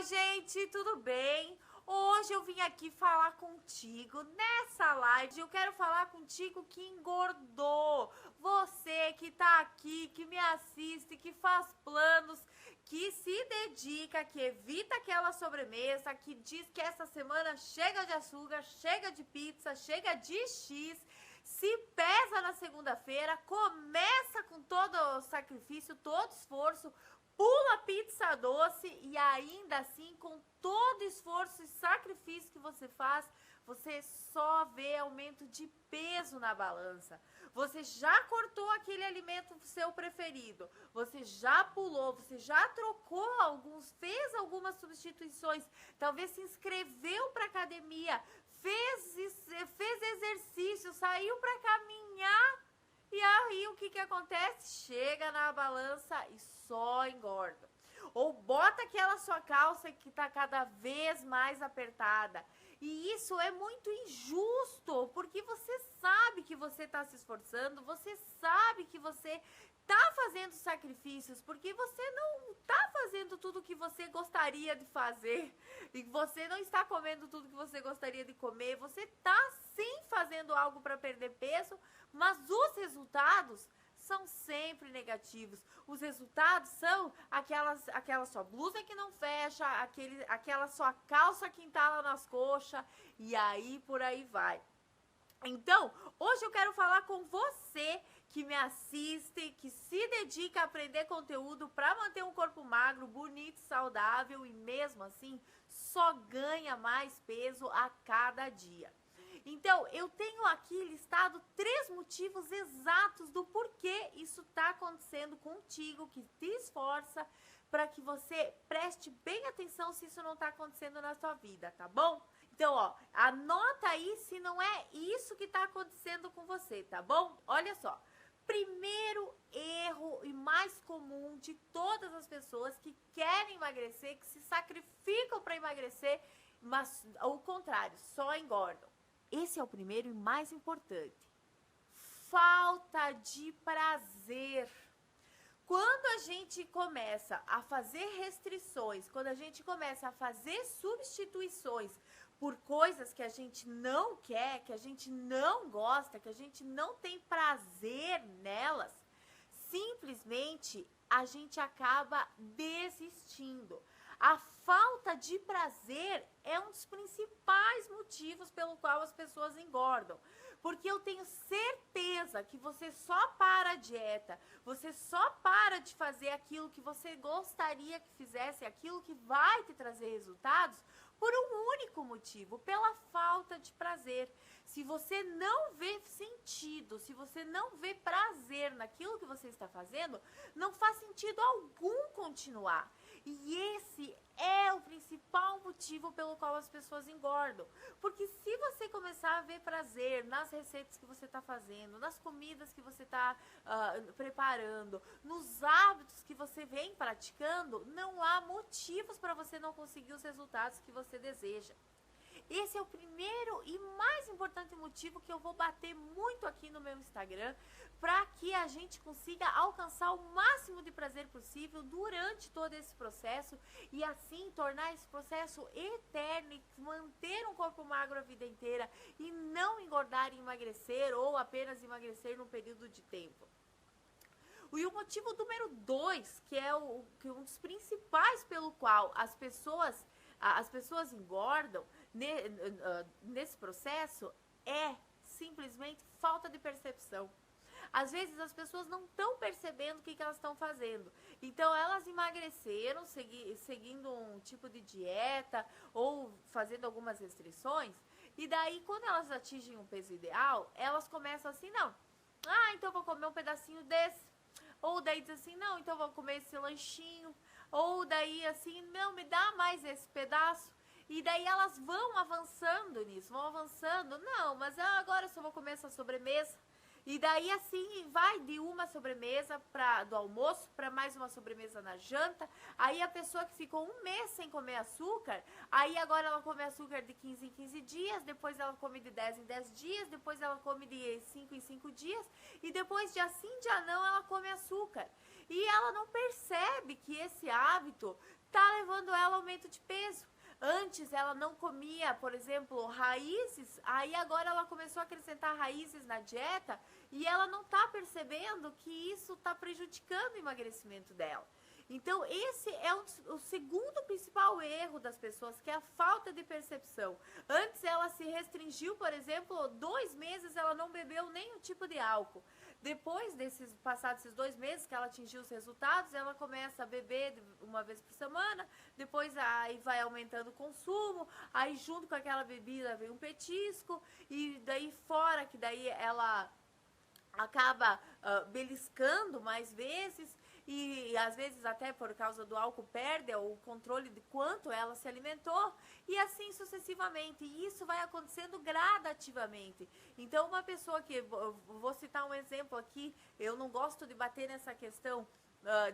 gente, tudo bem? Hoje eu vim aqui falar contigo, nessa live eu quero falar contigo que engordou. Você que tá aqui, que me assiste, que faz planos, que se dedica, que evita aquela sobremesa, que diz que essa semana chega de açúcar, chega de pizza, chega de X, se pesa na segunda-feira, começa com todo o sacrifício, todo esforço, pula pizza doce e ainda assim, com todo esforço e sacrifício que você faz, você só vê aumento de peso na balança. Você já cortou aquele alimento seu preferido, você já pulou, você já trocou alguns, fez algumas substituições, talvez se inscreveu para academia, fez exercício, saiu para caminhar. E aí o que acontece? Chega na balança e só engorda. Ou bota aquela sua calça que está cada vez mais apertada. E isso é muito injusto, porque você sabe que você está se esforçando, você sabe que você está fazendo sacrifícios, porque você não está fazendo tudo o que você gostaria de fazer, e você não está comendo tudo que você gostaria de comer, você está sim fazendo algo para perder peso, mas os resultados são sempre negativos. Os resultados são aquela sua blusa que não fecha, aquela sua calça que entala nas coxas, e aí por aí vai. Então, hoje eu quero falar com você que me assiste, que se dedica a aprender conteúdo para manter um corpo magro, bonito, saudável e mesmo assim só ganha mais peso a cada dia. Então, eu tenho aqui listado 3 motivos exatos do porquê isso está acontecendo contigo, que te esforça, para que você preste bem atenção se isso não está acontecendo na sua vida, tá bom? Então, ó, anota aí se não é isso que está acontecendo com você, tá bom? Olha só, primeiro erro e mais comum de todas as pessoas que querem emagrecer, que se sacrificam para emagrecer, mas ao contrário, só engordam. Esse é o primeiro e mais importante. Falta de prazer. Quando a gente começa a fazer restrições, quando a gente começa a fazer substituições por coisas que a gente não quer, que a gente não gosta, que a gente não tem prazer nelas, simplesmente a gente acaba desistindo. A falta de prazer é um dos principais motivos pelo qual as pessoas engordam. Porque eu tenho certeza que você só para a dieta, você só para de fazer aquilo que você gostaria que fizesse, aquilo que vai te trazer resultados, por um único motivo, pela falta de prazer. Se você não vê sentido, se você não vê prazer naquilo que você está fazendo, não faz sentido algum continuar. E esse é o principal motivo pelo qual as pessoas engordam. Porque se você começar a ver prazer nas receitas que você está fazendo, nas comidas que você está preparando, nos hábitos que você vem praticando, não há motivos para você não conseguir os resultados que você deseja. Esse é o primeiro e mais importante motivo que eu vou bater muito aqui no meu Instagram, para que a gente consiga alcançar o máximo de prazer possível durante todo esse processo e assim tornar esse processo eterno e manter um corpo magro a vida inteira e não engordar e emagrecer ou apenas emagrecer num período de tempo. E o motivo número 2, que é um dos principais pelo qual as pessoas engordam nesse processo, é simplesmente falta de percepção. Às vezes as pessoas não estão percebendo o que elas estão fazendo. Então elas emagreceram seguindo um tipo de dieta ou fazendo algumas restrições. E daí quando elas atingem um peso ideal, elas começam assim, não, então eu vou comer um pedacinho desse. Ou daí diz assim, não, então eu vou comer esse lanchinho. Ou daí assim, não, me dá mais esse pedaço. E daí elas vão avançando nisso, vão avançando. Não, mas agora eu só vou comer essa sobremesa. E daí assim vai de uma sobremesa do almoço para mais uma sobremesa na janta. Aí a pessoa que ficou um mês sem comer açúcar, aí agora ela come açúcar de 15 em 15 dias, depois ela come de 10 em 10 dias, depois ela come de 5 em 5 dias, e depois dia sim, dia não, ela come açúcar. E ela não percebe que esse hábito tá levando ela ao aumento de peso. Antes ela não comia, por exemplo, raízes, aí agora ela começou a acrescentar raízes na dieta e ela não tá percebendo que isso tá prejudicando o emagrecimento dela. Então, esse é o segundo principal erro das pessoas, que é a falta de percepção. Antes ela se restringiu, por exemplo, 2 meses ela não bebeu nenhum tipo de álcool. Depois passados esses 2 meses que ela atingiu os resultados, ela começa a beber uma vez por semana, depois aí vai aumentando o consumo, aí junto com aquela bebida vem um petisco, e daí fora que daí ela acaba beliscando mais vezes, e às vezes até por causa do álcool perde o controle de quanto ela se alimentou, e assim sucessivamente. E isso vai acontecendo gradativamente. Então uma pessoa que, vou citar um exemplo aqui, eu não gosto de bater nessa questão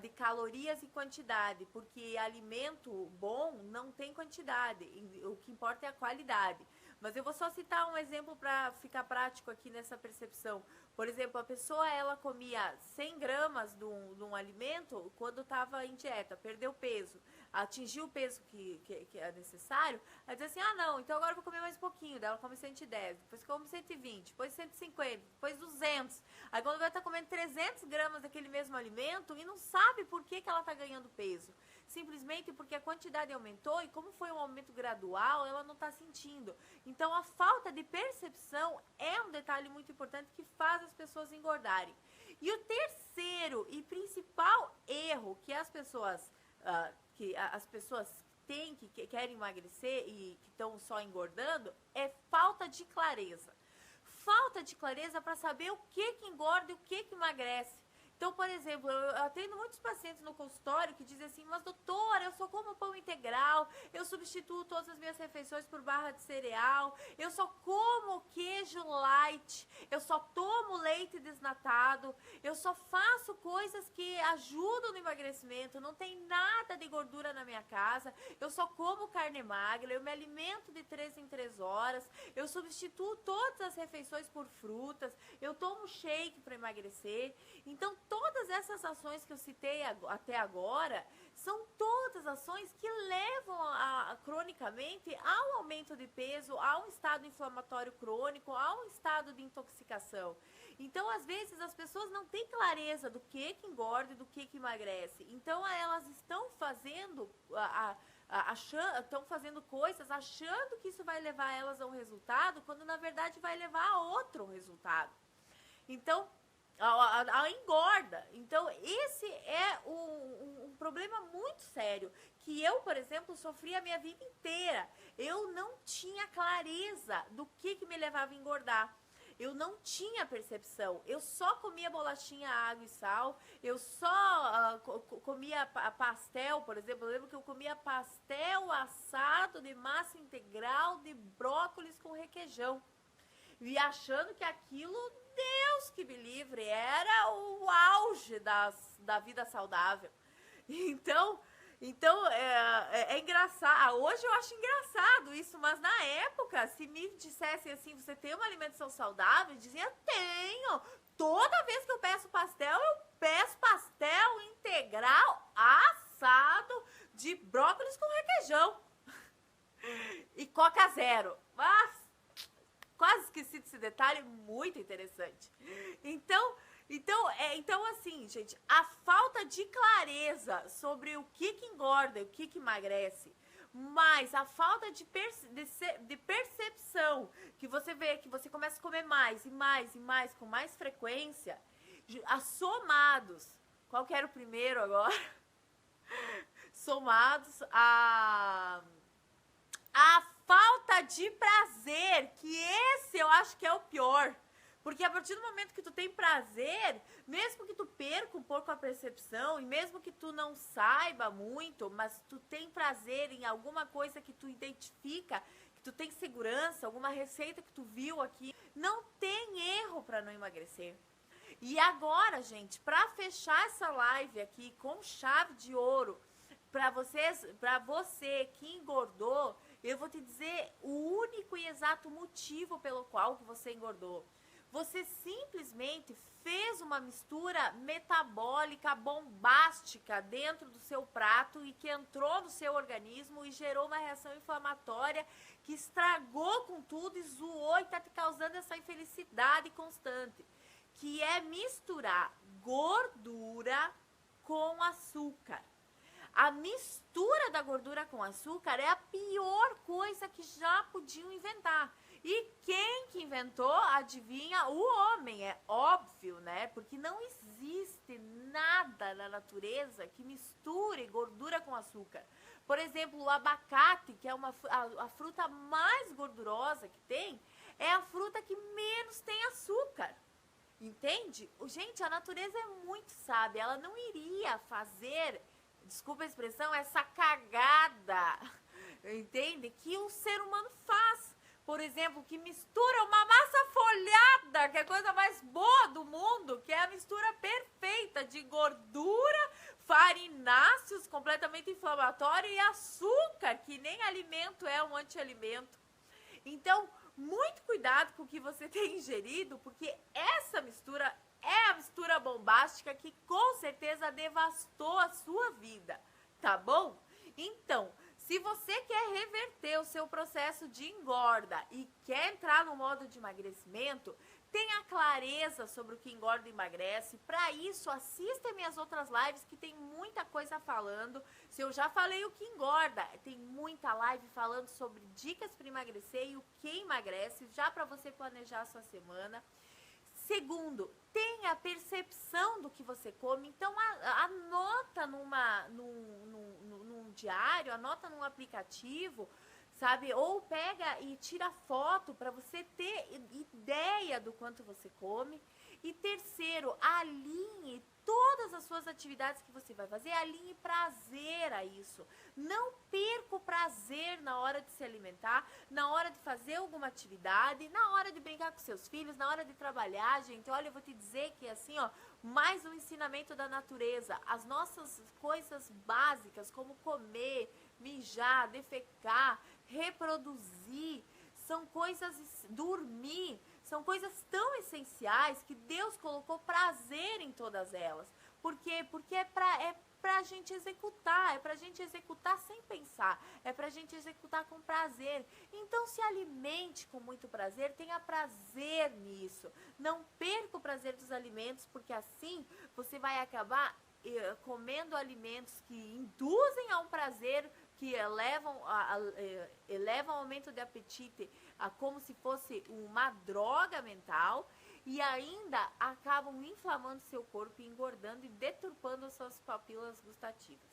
de calorias e quantidade, porque alimento bom não tem quantidade, o que importa é a qualidade. Mas eu vou só citar um exemplo para ficar prático aqui nessa percepção. Por exemplo, a pessoa ela comia 100 gramas de um alimento quando estava em dieta, perdeu peso, atingiu o peso que é necessário, aí diz assim, ah não, então agora eu vou comer mais um pouquinho, daí ela come 110, depois come 120, depois 150, depois 200, aí quando vai estar comendo 300 gramas daquele mesmo alimento e não sabe por que ela está ganhando peso. Simplesmente porque a quantidade aumentou e como foi um aumento gradual, ela não está sentindo. Então, a falta de percepção é um detalhe muito importante que faz as pessoas engordarem. E o terceiro e principal erro que as pessoas têm, que querem emagrecer e que estão só engordando, é falta de clareza. Falta de clareza para saber o que engorda e o que emagrece. Então, por exemplo, eu atendo muitos pacientes no consultório que dizem assim, mas doutora, eu só como pão integral, eu substituo todas as minhas refeições por barra de cereal, eu só como queijo light, eu só tomo leite desnatado, eu só faço coisas que ajudam no emagrecimento, não tem nada de gordura na minha casa, eu só como carne magra, eu me alimento de 3 em 3 horas, eu substituo todas as refeições por frutas, eu tomo shake para emagrecer. Então, todas essas ações que eu citei até agora são todas ações que levam cronicamente ao aumento de peso, a um estado inflamatório crônico, a um estado de intoxicação. Então, às vezes, as pessoas não têm clareza do que engorda e do que emagrece. Então, elas estão fazendo estão fazendo coisas achando que isso vai levar elas a um resultado, quando na verdade vai levar a outro resultado. Então, a engorda. Então, esse é um problema muito sério, que eu, por exemplo, sofri a minha vida inteira. Eu não tinha clareza do que me levava a engordar. Eu não tinha percepção. Eu só comia bolachinha, água e sal. Eu só comia pastel, por exemplo. Eu lembro que eu comia pastel assado de massa integral de brócolis com requeijão. E achando que aquilo, Deus que me livre, era o auge da vida saudável. Então é engraçado. Hoje eu acho engraçado isso, mas na época, se me dissessem assim, você tem uma alimentação saudável? Eu dizia, tenho. Toda vez que eu peço pastel, eu peço pastel integral assado de brócolis com requeijão. E Coca Zero. Mas quase esqueci desse detalhe muito interessante. Então assim, gente, a falta de clareza sobre o que engorda e o que emagrece, mas a falta de percepção, que você vê que você começa a comer mais e mais e mais, com mais frequência, somados, qual que era o primeiro agora? Somados a falta de prazer, que esse eu acho que é o pior. Porque a partir do momento que tu tem prazer, mesmo que tu perca um pouco a percepção, e mesmo que tu não saiba muito, mas tu tem prazer em alguma coisa que tu identifica, que tu tem segurança, alguma receita que tu viu aqui, não tem erro para não emagrecer. E agora, gente, para fechar essa live aqui com chave de ouro, para você que engordou, eu vou te dizer o único e exato motivo pelo qual que você engordou. Você simplesmente fez uma mistura metabólica bombástica dentro do seu prato e que entrou no seu organismo e gerou uma reação inflamatória que estragou com tudo e zoou e está te causando essa infelicidade constante, que é misturar gordura com açúcar. A mistura da gordura com açúcar é a pior coisa que já podiam inventar. E quem que inventou, adivinha? O homem, é óbvio, né? Porque não existe nada na natureza que misture gordura com açúcar. Por exemplo, o abacate, que é a fruta mais gordurosa que tem, é a fruta que menos tem açúcar. Entende? Gente, a natureza é muito sábia. Ela não iria fazer, desculpa a expressão, essa cagada, entende? Que o ser humano faz. Por exemplo, que mistura uma massa folhada, que é a coisa mais boa do mundo, que é a mistura perfeita de gordura, farináceos, completamente inflamatório, e açúcar, que nem alimento é um antialimento. Então, muito cuidado com o que você tem ingerido, porque essa mistura é a mistura bombástica que com certeza devastou a sua vida, tá bom? Então, se você quer reverter o seu processo de engorda e quer entrar no modo de emagrecimento, tenha clareza sobre o que engorda e emagrece. Para isso, assista minhas outras lives que tem muita coisa falando. Se eu já falei o que engorda, tem muita live falando sobre dicas para emagrecer e o que emagrece, já para você planejar a sua semana. Segundo, tenha percepção do que você come, então anota num diário, anota num aplicativo, sabe? Ou pega e tira foto para você ter ideia do quanto você come. E terceiro, alinhe todas as suas atividades que você vai fazer, alinhe prazer a isso. Não perca o prazer na hora de se alimentar, na hora de fazer alguma atividade, na hora de brincar com seus filhos, na hora de trabalhar, gente. Olha, eu vou te dizer que assim, ó, mais um ensinamento da natureza. As nossas coisas básicas, como comer, mijar, defecar, reproduzir, são coisas, dormir, são coisas tão essenciais que Deus colocou prazer em todas elas. Por quê? Porque é pra gente executar, é pra gente executar sem pensar, é pra gente executar com prazer. Então se alimente com muito prazer, tenha prazer nisso. Não perca o prazer dos alimentos, porque assim você vai acabar comendo alimentos que induzem a um prazer, que elevam o aumento de apetite como se fosse uma droga mental, e ainda acabam inflamando seu corpo, engordando e deturpando as suas papilas gustativas.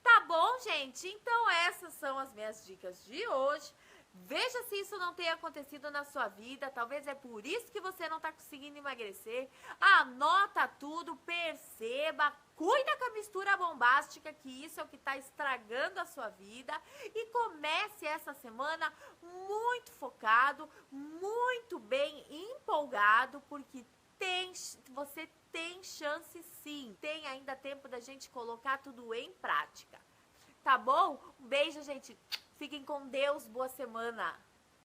Tá bom, gente? Então essas são as minhas dicas de hoje. Veja se isso não tem acontecido na sua vida, talvez é por isso que você não está conseguindo emagrecer. Anota tudo, perceba, cuida com a mistura bombástica, que isso é o que está estragando a sua vida. E comece essa semana muito focado, muito bem empolgado, porque você tem chance sim. Tem ainda tempo da gente colocar tudo em prática. Tá bom? Um beijo, gente. Fiquem com Deus. Boa semana.